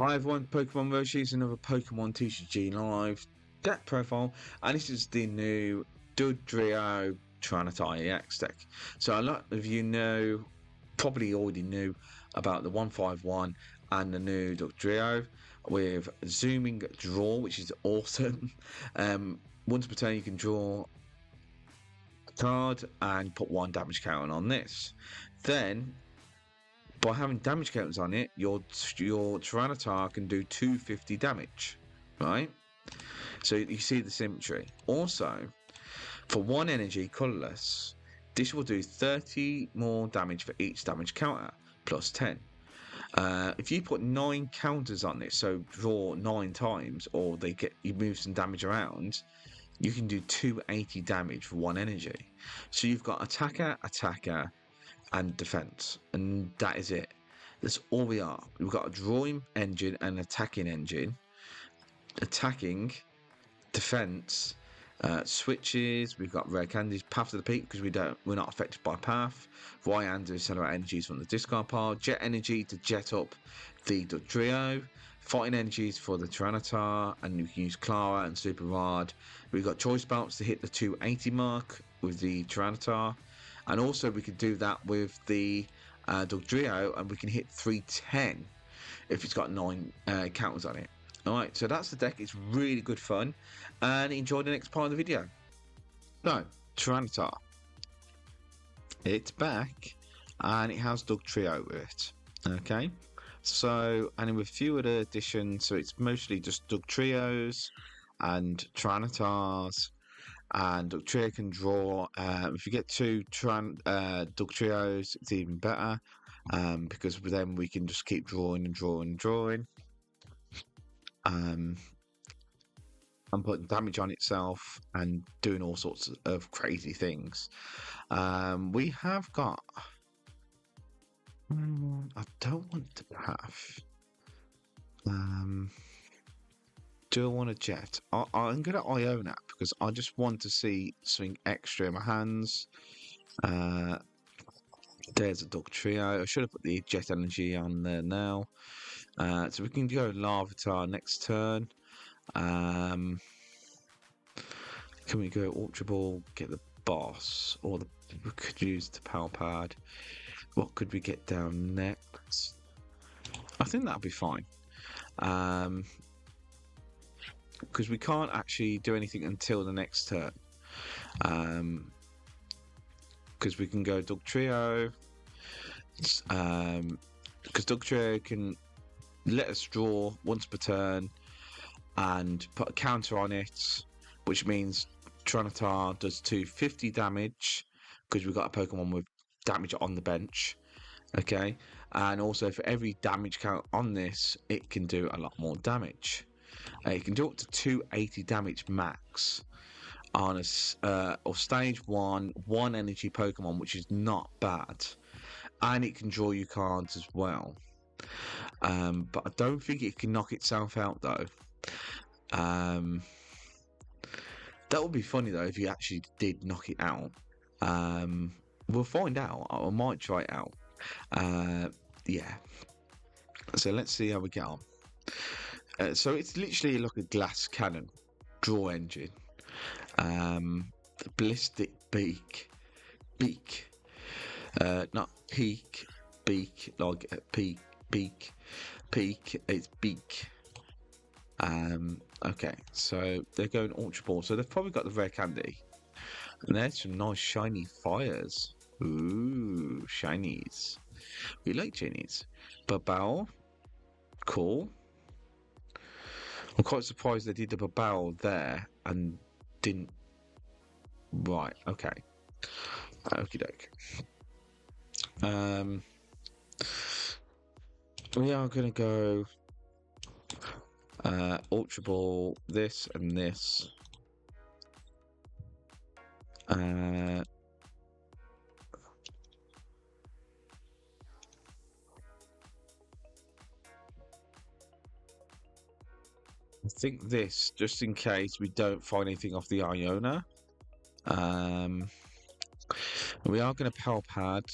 Hi everyone, Pokemon Roshi is another Pokemon TCG live deck profile, and this is the new Dodrio Tyranitar EX deck. So a lot of you know, probably already knew about the 151 and the new Dodrio with zooming draw, which is awesome. Once per turn you can draw a card and put 1 damage counter on this. Then by having damage counters on it, your Tyranitar can do 250 damage, right? So you see the symmetry. Also, for 1 energy colourless, this will do 30 more damage for each damage counter, plus 10. If you put 9 counters on this, so draw 9 times, or you move some damage around, you can do 280 damage for 1 energy. So you've got attacker, and defense, and that is it. That's all we are. We've got a drawing engine and attacking engine. Attacking, defense, switches. We've got Rare Candy's Path to the Peak because we're not affected by Path. Raihan to accelerate energies from the discard pile. Jet energy to jet up the Dodrio. Fighting energies for the Tyranitar, and you can use Klara and Super Rod. We've got choice belts to hit the 280 mark with the Tyranitar. And also we could do that with the Dodrio, and we can hit 310 if it's got 9 counters on it. Alright, so that's the deck. It's really good fun, and enjoy the next part of the video. So, Tyranitar. It's back, and it has Dodrio with it. Okay, so, and with a few other additions, so it's mostly just Dodrios and Tyranitars. And Dodrio can draw. If you get 2 Dodrios, it's even better, because then we can just keep drawing and drawing and drawing, and putting damage on itself and doing all sorts of crazy things. We have got. I don't want to have. Do I want a jet? I'm going to Iono because I just want to see something extra in my hands. There's a Dodrio. I should have put the jet energy on there now. So we can go Larvitar next turn. Can we go Ultra Ball, get the boss? Or we could use the PAL pad. What could we get down next? I think that'll be fine. Because we can't actually do anything until the next turn. Because we can go Dodrio. Because Dodrio can let us draw once per turn and put a counter on it, which means Tyranitar does 250 damage because we've got a Pokemon with damage on the bench. Okay, and also for every damage count on this, it can do a lot more damage. It can do up to 280 damage max on or stage 1 energy Pokemon, which is not bad, and it can draw you cards as well. But I don't think it can knock itself out though. That would be funny though if you actually did knock it out. We'll find out. I might try it out. Yeah. So let's see how we get on. So it's literally like a glass cannon draw engine. Ballistic beak, not peak, beak, like peak, it's beak. Okay, so they're going Ultra Ball, so they've probably got the Rare Candy, and there's some nice shiny fires. Ooh, shinies. We like shinies. Babao, cool. I'm quite surprised they did the Babao there and didn't. Right, okay. Okie doke. We are going to go Ultra Ball, this and this. I think this, just in case we don't find anything off the Iono. We are going to PAL pad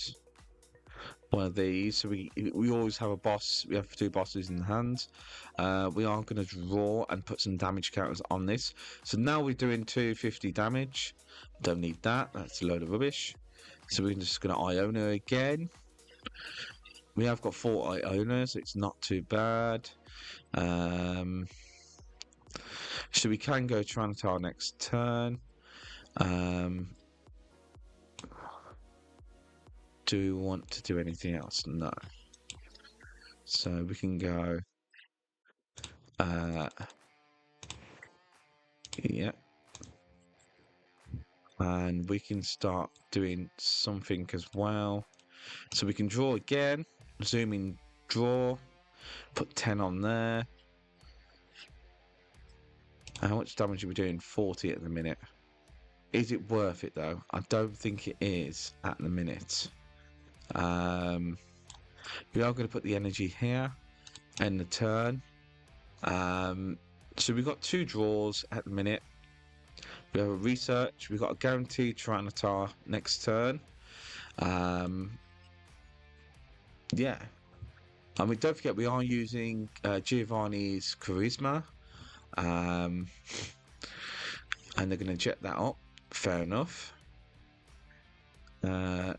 one of these. So we always have a boss. We have 2 bosses in hand. We are going to draw and put some damage counters on this. So now we're doing 250 damage. Don't need that. That's a load of rubbish. So we're just going to Iono again. We have got 4 Ionos. So it's not too bad. So we can go Tyranitar next turn. Do we want to do anything else? No. So we can go. Yeah. And we can start doing something as well. So we can draw again. Zoom in, draw. Put 10 on there. How much damage are we doing? 40 at the minute. Is it worth it though? I don't think it is at the minute. We are going to put the energy here. End the turn. So we've got 2 draws at the minute. We have a research. We've got a guaranteed Tyranitar next turn. Yeah. I mean, don't forget we are using Giovanni's Charisma. And they're going to jet that up. Fair enough. They're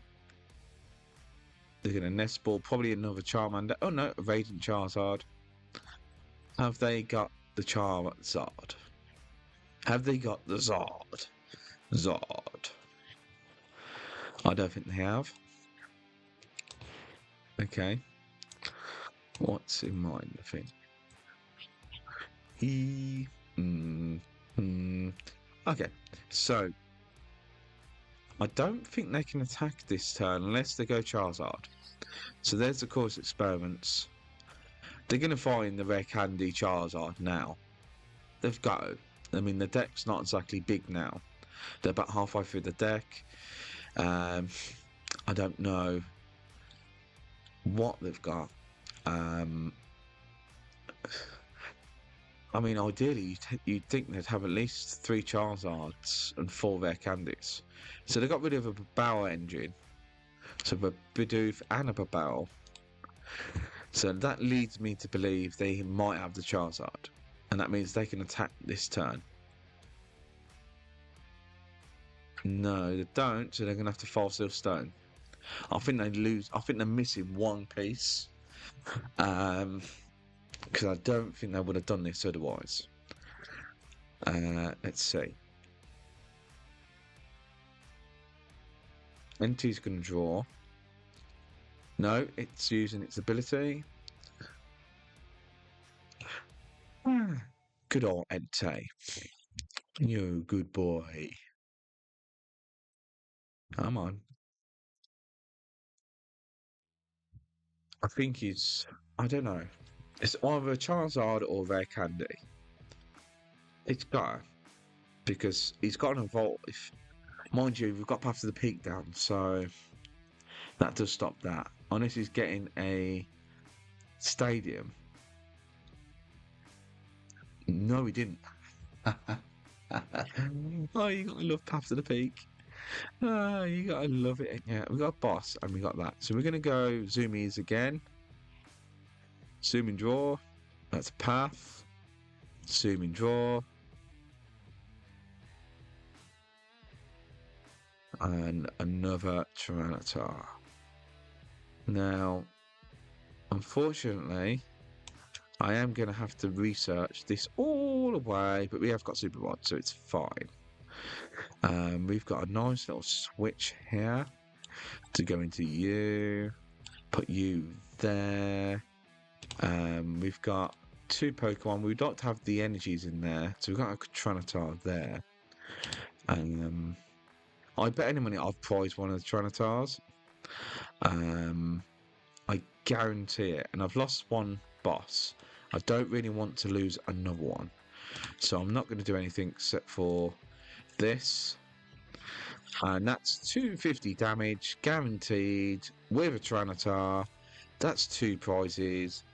going to Nest Ball, probably another Charmander. Oh no, a Radiant Charizard. Have they got the Charizard? Have they got the Zard? Zard. I don't think they have. Okay. What's in mind, I think? Okay, so I don't think they can attack this turn unless they go Charizard. So there's the course experiments. They're going to find the Rare Candy Charizard now. They've got to. I mean, the deck's not exactly big now. They're about halfway through the deck. I don't know what they've got. I mean, ideally, you'd think they'd have at least 3 Charizards and 4 Rare Candies. So they got rid of a Babao engine. So a Bidoof and a Babao. So that leads me to believe they might have the Charizard. And that means they can attack this turn. No, they don't, so they're going to have to False Seal Stone. I think they lose. I think they're missing 1 piece. Because I don't think they would have done this otherwise. Let's see. NT's going to draw. No, it's using its ability. Good old Entei. You good boy. Come on. I think it's... I don't know. It's either a Charizard or Rare Candy. It's got, because he's got an Evolve. Mind you, we've got Path to the Peak down, so that does stop that. Unless he's getting a Stadium. No, he didn't. Oh, you gotta love Path to the Peak. Oh, you gotta love it. Yeah, we got a boss and we got that. So we're gonna go Zoomies again. Zoom and draw. That's a path. Zoom and draw. And another Tyranitar. Now, unfortunately, I am going to have to research this all the way, but we have got Super Rod, so it's fine. We've got a nice little switch here to go into you. Put you there. We've got 2 Pokemon. We'd like to have the energies in there, so we've got a Tyranitar there. And I bet any money I've prized one of the Tyranitars. I guarantee it. And I've lost 1 boss. I don't really want to lose another one. So I'm not going to do anything except for this. And that's 250 damage, guaranteed, with a Tyranitar. That's 2 prizes.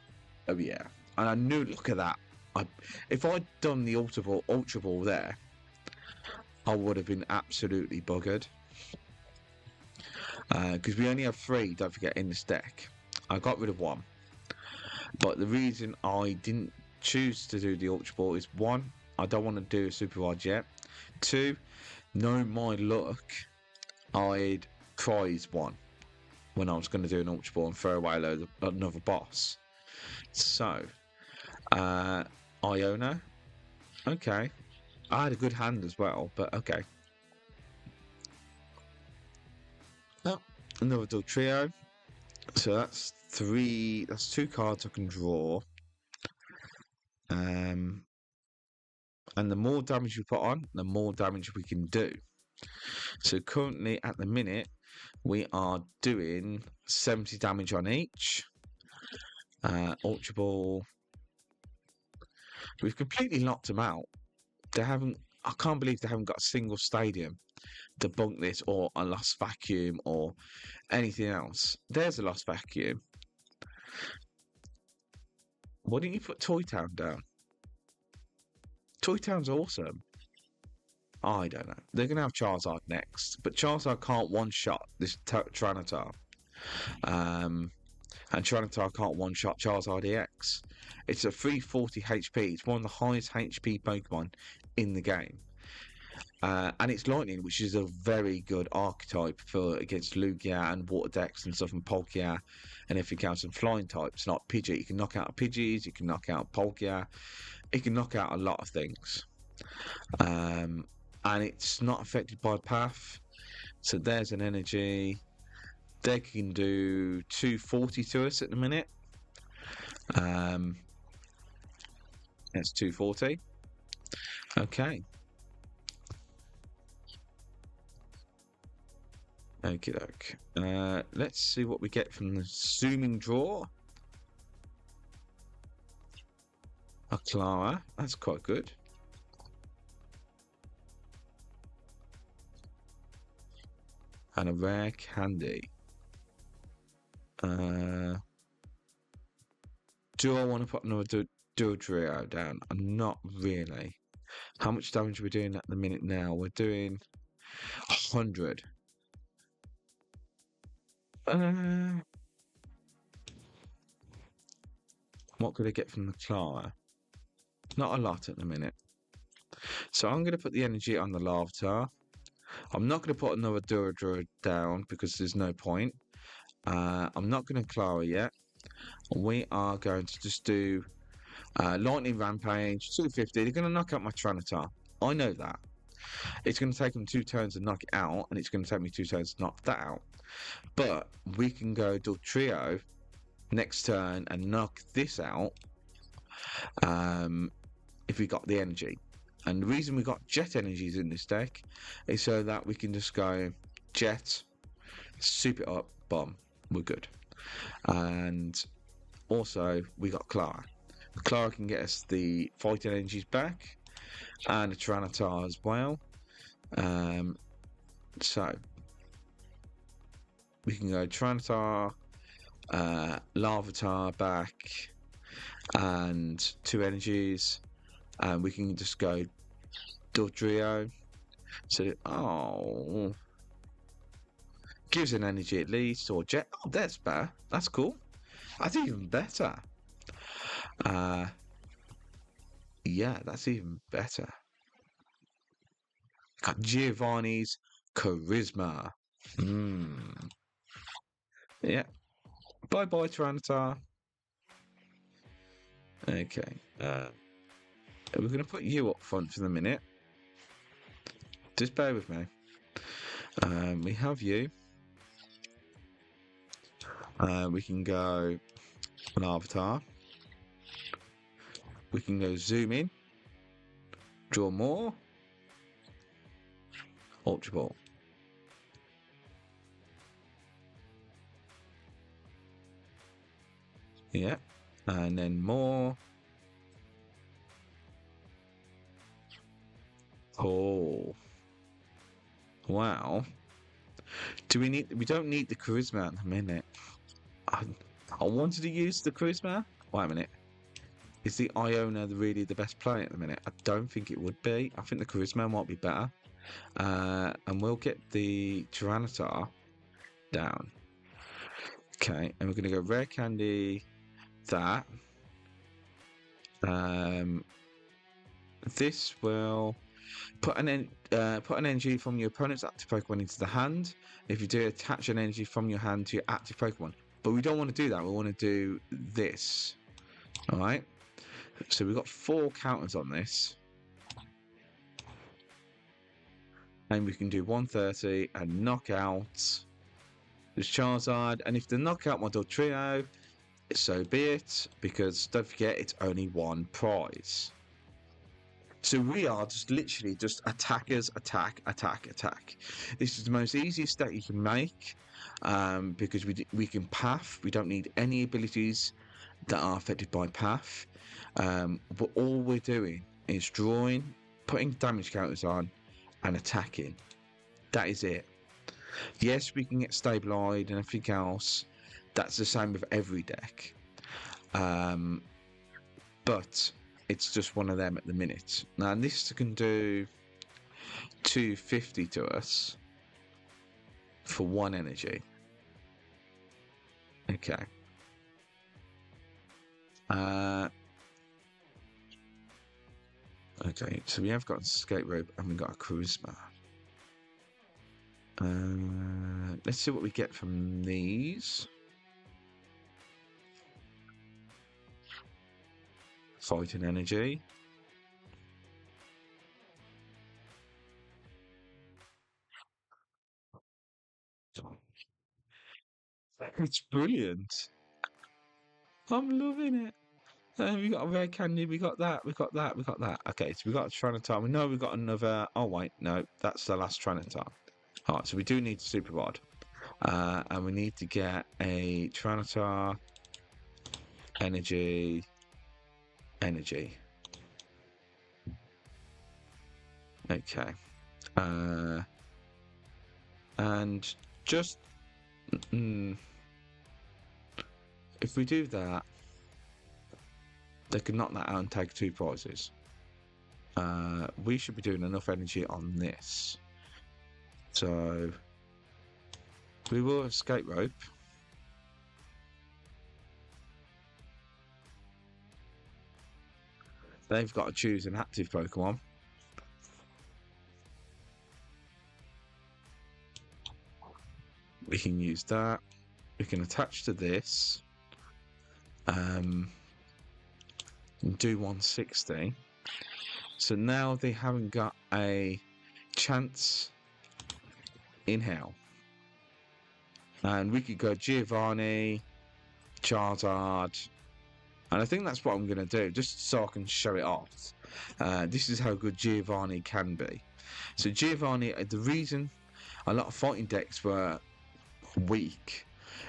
Oh yeah. And I knew, look at that. If I'd done the Ultra Ball there, I would have been absolutely buggered. because we only have 3, don't forget, in this deck. I got rid of 1. But the reason I didn't choose to do the Ultra Ball is 1, I don't want to do a Super Rod yet. 2, knowing my luck, I'd prize 1 when I was going to do an Ultra Ball and throw away another boss. So, Iono. Okay. I had a good hand as well, but okay. Oh, another Dodrio. So that's 3. That's 2 cards I can draw. And the more damage we put on, the more damage we can do. So currently, at the minute, we are doing 70 damage on each. Ultra Ball. We've completely knocked them out. They haven't. I can't believe they haven't got a single stadium to bunk this, or a lost vacuum, or anything else. There's a lost vacuum. Why didn't you put Toy Town down? Toy Town's awesome. I don't know. They're going to have Charizard next, but Charizard can't one-shot this Tyranitar. And Tyranitar can't one-shot Charizard EX. It's a 340 HP. It's one of the highest HP Pokemon in the game. And it's Lightning, which is a very good archetype for against Lugia and Water Decks and stuff, and Palkia and everything else, and flying types, not Pidgey. You can knock out Pidgeys, you can knock out Palkia, it can knock out a lot of things. And it's not affected by path. So there's an energy. They can do 240 to us at the minute. That's 240. Okay. Okie doke. Let's see what we get from the zooming draw. A Klara. That's quite good. And a Rare Candy. Do I want to put another Dodrio down? I'm not really. How much damage are we doing at the minute now? We're doing 100. What could I get from the Klara? Not a lot at the minute. So I'm going to put the energy on the Larvitar. I'm not going to put another Dodrio down because there's no point. I'm not going to Klara yet. We are going to just do Lightning Rampage, 250. They're going to knock out my Tyranitar. I know that. It's going to take them 2 turns to knock it out, and it's going to take me 2 turns to knock that out. But we can go Dodrio next turn and knock this out if we got the energy. And the reason we got Jet energies in this deck is so that we can just go Jet, soup it up, bomb, we're good. And also we got Klara. Klara can get us the fighting energies back and a Tyranitar as well. So we can go Tyranitar, Larvitar back, and 2 energies, and we can just go Dodrio. So gives an energy at least, or Jet. Oh, that's better. That's cool. That's even better. Yeah, that's even better. Got Giovanni's Charisma. Yeah. Bye bye, Tyranitar. Okay. We're going to put you up front for the minute. Just bear with me. We have you. We can go an Avatar. We can go zoom in. Draw more. Ultra Ball. Yeah. And then more. Oh. Wow. We don't need the Charisma at the minute. I wanted to use the Charisma. Wait a minute. Is the Iono really the best play at the minute? I don't think it would be. I think the Charisma might be better. And we'll get the Tyranitar down. Okay, and we're going to go Rare Candy, that. This will put an energy from your opponent's active Pokemon into the hand. If you do, attach an energy from your hand to your active Pokemon. But we don't want to do that. We want to do this. All right. So we've got 4 counters on this. And we can do 130 and knock out this Charizard. And if they knock out my Dodrio, so be it. Because don't forget, it's only 1 prize. So we are just literally just attackers, attack. This is the most easiest deck you can make because we can path. We don't need any abilities that are affected by path. But all we're doing is drawing, putting damage counters on, and attacking. That is it. Yes, we can get stabilized and everything else. That's the same with every deck. But it's just one of them at the minute. Now this can do 250 to us for 1 energy. Okay. Okay, so we have got Escape Rope and we've got a Charisma. Let's see what we get from these. Fighting energy. It's brilliant. I'm loving it. We got a Rare Candy, we got that. Okay, so we got a Tyranitar. We know we got another. Oh wait, no, that's the last Tyranitar. Alright, so we do need a Super Rod. And we need to get a Tyranitar, energy. Okay. And just if we do that, they can knock that out and take 2 prizes. We should be doing enough energy on this. So we will Escape Rope. They've got to choose an active Pokemon. We can use that. We can attach to this. Do 160. So now they haven't got a chance in hell. And we could go Giovanni, Charizard. And I think that's what I'm going to do, just so I can show it off. This is how good Giovanni can be. So Giovanni, the reason a lot of fighting decks were weak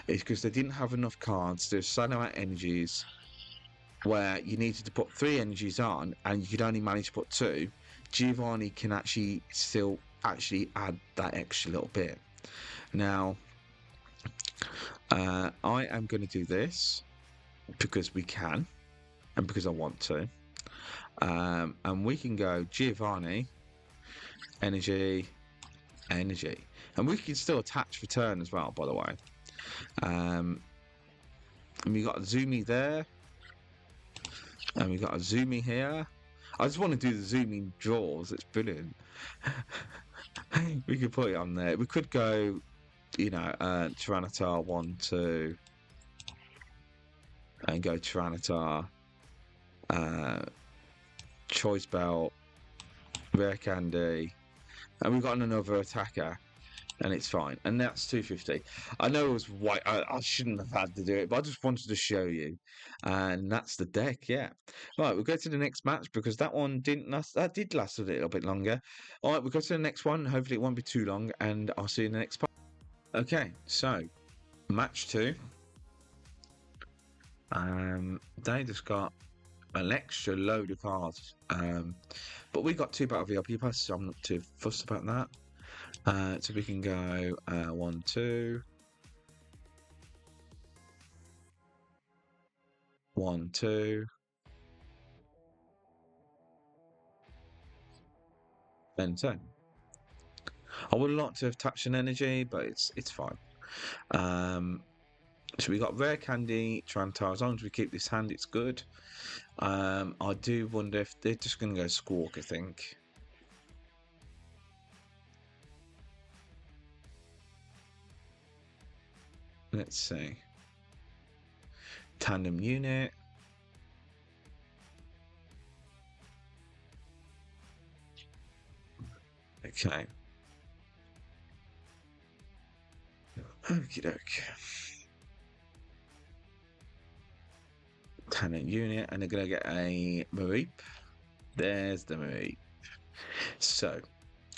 is because they didn't have enough cards. There's so out energies where you needed to put 3 energies on and you could only manage to put 2. Giovanni can actually still add that extra little bit. Now, I am going to do this because we can and because I want to. And we can go Giovanni, energy. And we can still attach for turn as well, by the way. And we got a Zoomy there. And we got a Zoomy here. I just want to do the zooming draws. It's brilliant. We could put it on there. We could go, you know, Tyranitar 1, 2. And go Tyranitar. Choice Belt. Rare Candy. And we've got another attacker. And it's fine. And that's 250. I know it was white. I shouldn't have had to do it, but I just wanted to show you. And that's the deck, yeah. Right, we'll go to the next match because that one didn't last. That did last a little bit longer. All right, we'll go to the next one. Hopefully it won't be too long. And I'll see you in the next part. Okay, so match 2. They just got an extra load of cards. But we got 2 Battle VIP Pass, so I'm not too fussed about that. So we can go 1, 2, 1, 2, and 10. I would like to have touched an energy, but it's fine. So we got Rare Candy Tyranitar. As long as we keep this hand, it's good. I do wonder if they're just going to go Squawk, I think. Let's see. Tandem Unit. Okay. Okie doke. Tandem Unit, and they're going to get a Mareep. There's the Mareep. So,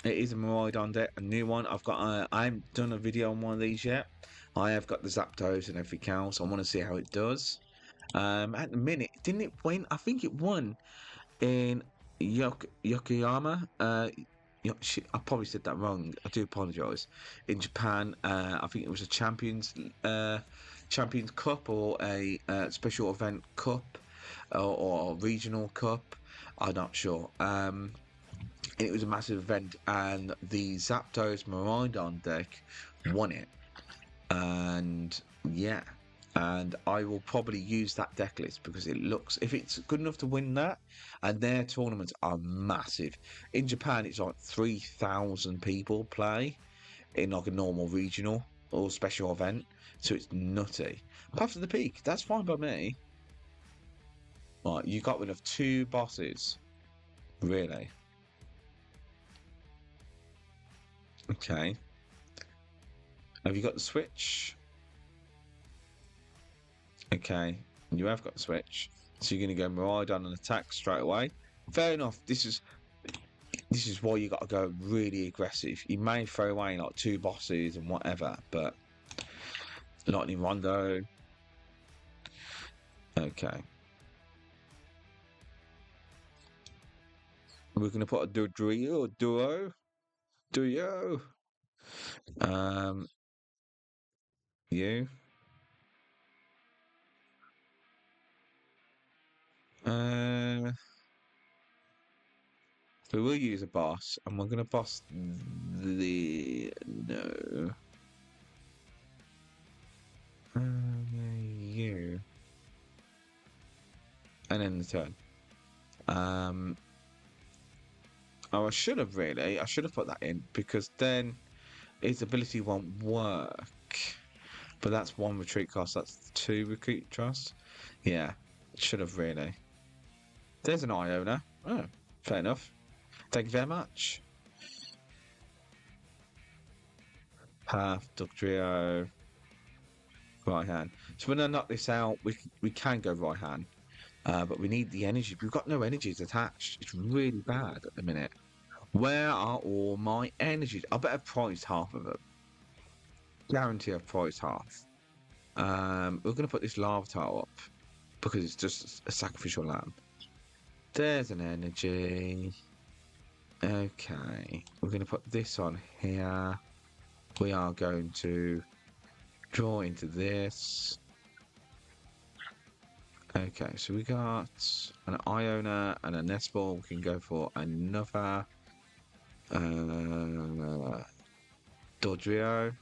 it is a Miraidon deck, a new one. I haven't done a video on one of these yet. I have got the Zapdos and everything else. I want to see how it does. At the minute, didn't it win? I think it won in Yokoyama. I probably said that wrong. I do apologise. In Japan, I think it was a Champions Cup or a special event cup or a regional cup. I'm not sure. It was a massive event, and the Zapdos Miraidon deck won it. And yeah, and I will probably use that deck list because it looks, if it's good enough to win that, and their tournaments are massive. In Japan, it's like 3,000 people play in like a normal regional or special event, so it's nutty. Path to the Peak, that's fine by me. Right, you got rid of 2 bosses, really? Okay. Have you got the Switch? Okay, you have got the Switch, so you're going to go Miraidon and attack straight away. Fair enough. This is why you got to go really aggressive. You may throw away like 2 bosses and whatever, but Lightning Rondo. Okay. We're going to put a Dodrio or Duo. You. We will use a boss, and we're going to boss the no. You. And then the turn. Oh, I should have put that in because then its ability won't work. But that's 1 retreat cost. That's 2 retreat trust. Yeah, should have really. There's an Iono. Oh, fair enough. Thank you very much. Path, Dodrio, Raihan. So when I knock this out, we can go Raihan. But we need the energy. We've got no energies attached. It's really bad at the minute. Where are all my energies? I bet I've priced half of them. Guarantee I've priced half. We're going to put this Larvitar up because it's just a sacrificial lamb. There's an energy. Okay, we're going to put this on here. We are going to draw into this. Okay, so we got an Iono and a Nest Ball. We can go for another Dodrio.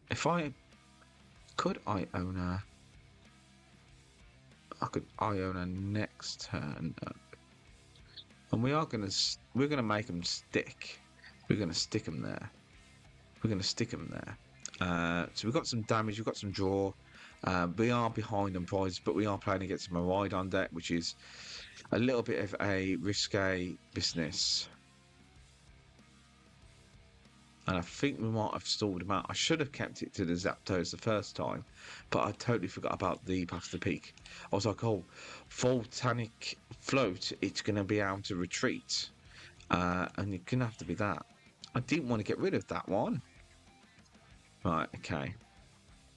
If I could Iono, I could Iono next turn, and we're gonna make them stick. We're gonna stick them there. So we've got some damage. We've got some draw. We are behind on prizes, but we are playing against a Miraidon deck, which is a little bit of a risque business. And I think we might have stalled him out. I should have kept it to the Zapdos the first time, but I totally forgot about the Path to the Peak. I was like, oh, Volcanic Float, it's going to be able to retreat. And it's going to have to be that. I didn't want to get rid of that one. Right, okay.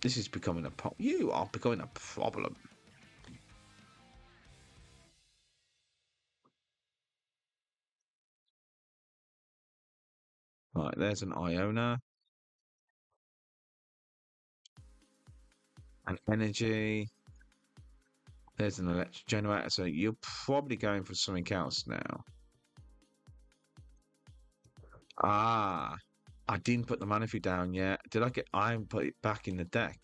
This is becoming a problem. You are becoming a problem. Right, there's an Iono. An energy. There's an electric generator. So you're probably going for something else now. Ah, I didn't put the Manaphy down yet. Did I get? I haven't put it back in the deck.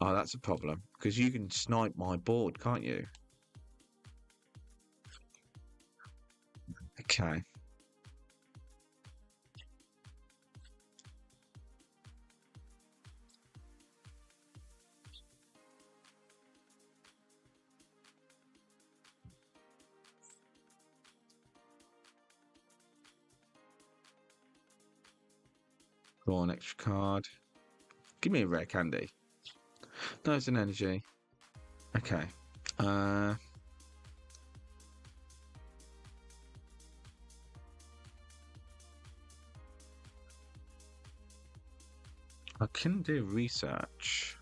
Oh, that's a problem because you can snipe my board, can't you? Okay. Draw an extra card. Give me a rare candy. No, it's an energy. Okay. I can do research.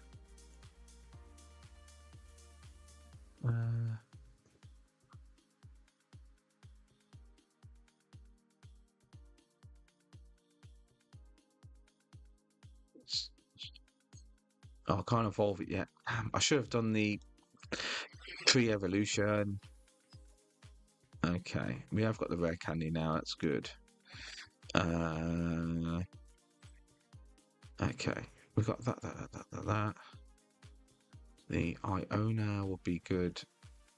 Oh, I can't evolve it yet. I should have done the tree evolution. Okay, we have got the rare candy now. That's good. Okay, we've got that. The Iono will be good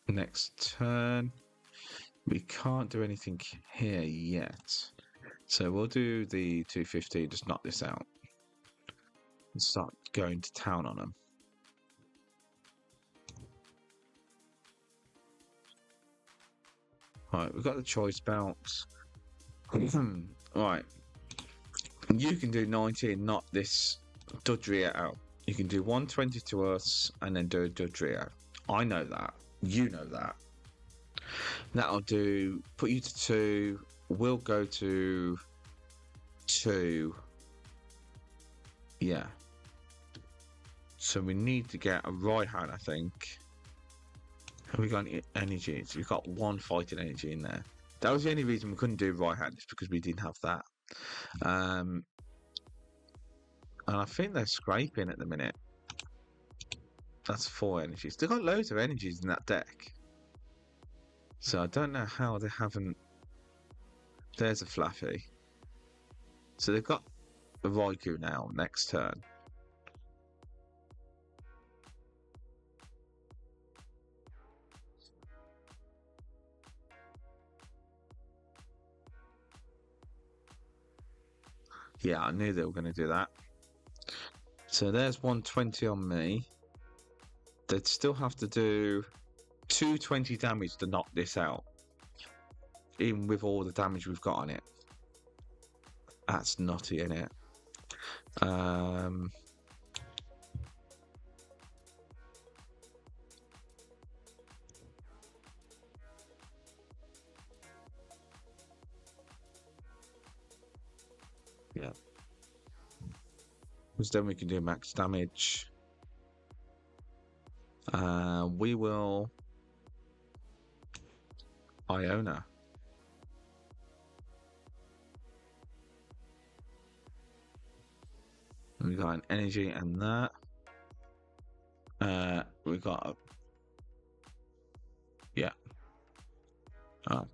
next turn. We can't do anything here yet. So we'll do the 250, just knock this out. And start going to town on them. Right, we've got the choice belts. Right. You can do 90 and knock this Dodrio out. You can do 120 to us and then do a Dodrio. I know that. You know that. That'll do, put you to 2. We'll go to 2. Yeah. So we need to get a Raihan, I think. Have we got any energies? We've got 1 fighting energy in there. That was the only reason we couldn't do Raihan, is because we didn't have that. And I think they're scraping at the minute. That's 4 energies. They've got loads of energies in that deck. So I don't know how they haven't. There's a Fluffy. So they've got a Raikou now next turn. Yeah, I knew they were going to do that. So there's 120 on me. They'd still have to do 220 damage to knock this out. Even with all the damage we've got on it. That's nutty, innit? Yeah. Because then we can do max damage. We will Iono. We got an energy and that. We got a... Yeah.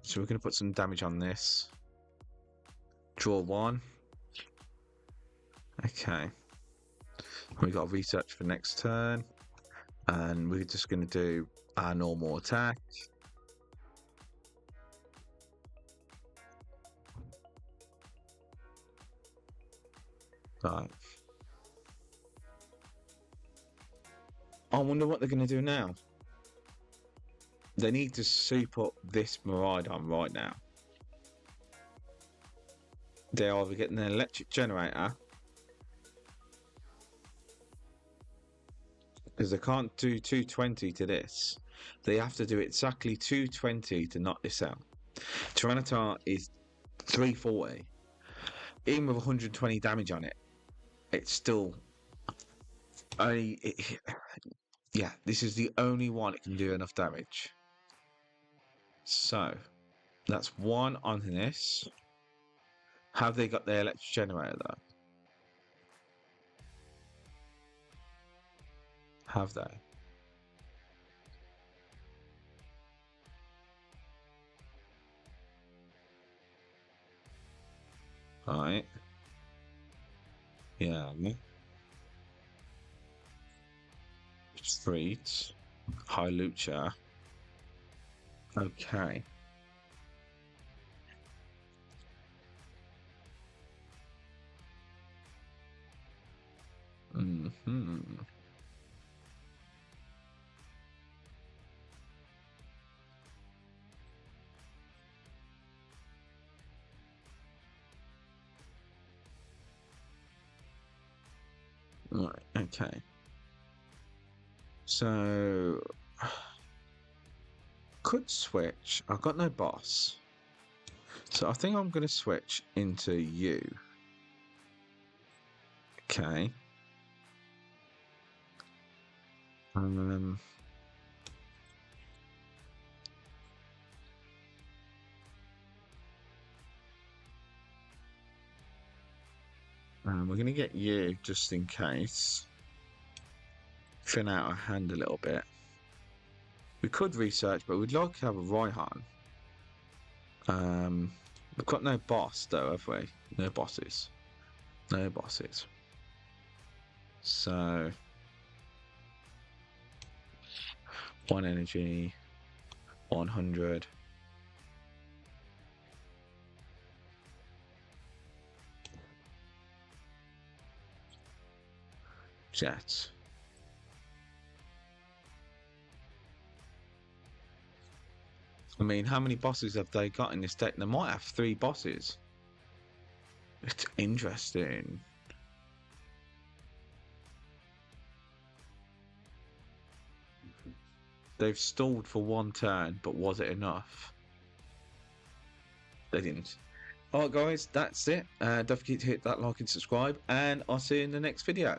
So we're going to put some damage on this. Draw 1. Okay. We got research for next turn. And we're just going to do our normal attack. Right. I wonder what they're going to do now. They need to soup up this Miraidon right now. They're either getting an electric generator, because they can't do 220 to this. They have to do exactly 220 to knock this out. Tyranitar is 340. Even with 120 damage on it, it's still... yeah, this is the only one it can do enough damage. So, that's 1 on this. Have they got their electric generator though? Have they? Right. Yeah. Street. High Lucha. Okay. Mm-hmm. Right, okay. So could switch. I've got no boss. So I think I'm gonna switch into you. Okay. We're gonna get you just in case. Thin out our hand a little bit. We could research, but we'd like to have a Raihan. We've got no boss though, have we? No bosses. No bosses. So 1 energy, 100. Jets. I mean, how many bosses have they got in this deck? They might have 3 bosses. It's interesting. They've stalled for 1 turn, but was it enough? They didn't. Alright guys, that's it. Don't forget to hit that like and subscribe, and I'll see you in the next video.